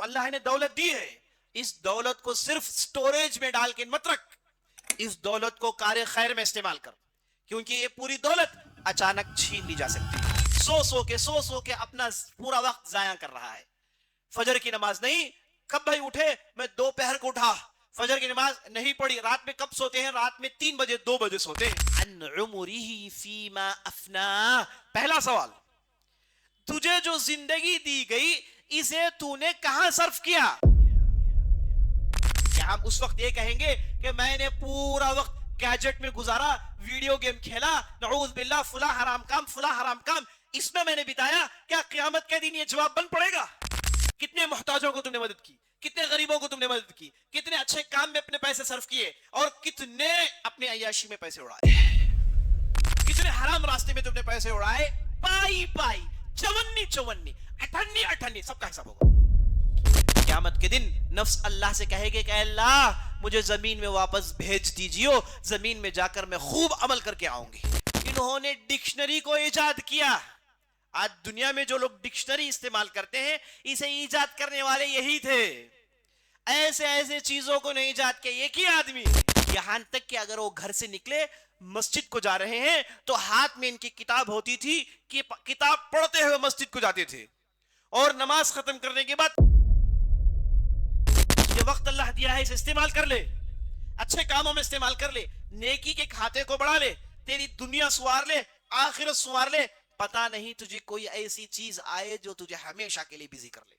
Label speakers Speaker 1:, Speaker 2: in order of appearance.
Speaker 1: اللہ نے دولت دی ہے، اس دولت کو صرف سٹوریج میں ڈال کے مت رکھ، اس دولت کو کار خیر میں استعمال کر، کیونکہ یہ پوری دولت اچانک چھین لی جا سکتی ہے۔ سو کے اپنا پورا وقت ضائع کر رہا ہے۔ فجر کی نماز نہیں، کب بھائی اٹھے؟ میں دوپہر کو اٹھا، فجر کی نماز نہیں پڑھی۔ رات میں کب سوتے ہیں؟ رات میں 3 بجے 2 بجے سوتے ہیں۔ عن عمره فیما افنا، پہلا سوال، تجھے جو زندگی دی گئی اسے تو نے کہاں صرف کیا؟ کیا ہم اس وقت یہ کہیں گے کہ میں نے پورا وقت گیجٹ میں گزارا، ویڈیو گیم کھیلا، نعوذ باللہ فلاں حرام کام اس میں نے بتایا؟ کیا قیامت کے دن یہ جواب بن پڑے گا؟ کتنے محتاجوں کو تم نے مدد کی، کتنے غریبوں کو تم نے مدد کی، کتنے اچھے کام میں اپنے پیسے صرف کیے، اور کتنے اپنے عیاشی میں پیسے اڑائے، کتنے حرام راستے میں تم نے پیسے اڑائے، پائی چونی، اٹھنی، سب کا حساب ہوگا۔ قیامت کے دن نفس اللہ سے کہے گے کہ اے اللہ مجھے زمین میں واپس بھیج دیجیو، زمین میں جا کر میں خوب عمل کر کے آؤں گی۔ انہوں نے ڈکشنری کو ایجاد کیا۔ آج دنیا میں جو لوگ ڈکشنری استعمال کرتے ہیں اسے ایجاد کرنے والے یہی تھے۔ ایسے چیزوں کو نہیں ایجاد کیا ایک ہی آدمی، یہاں تک کہ اگر وہ گھر سے نکلے مسجد کو جا رہے ہیں تو ہاتھ میں ان کی کتاب ہوتی تھی کہ کتاب پڑھتے ہوئے مسجد کو جاتے تھے، اور نماز ختم کرنے کے بعد یہ وقت اللہ دیا ہے اسے استعمال کر لے، اچھے کاموں میں استعمال کر لے، نیکی کے کھاتے کو بڑھا لے، تیری دنیا سوار لے، آخرت سوار لے، پتہ نہیں تجھے کوئی ایسی چیز آئے جو تجھے ہمیشہ کے لیے بزی کر لے۔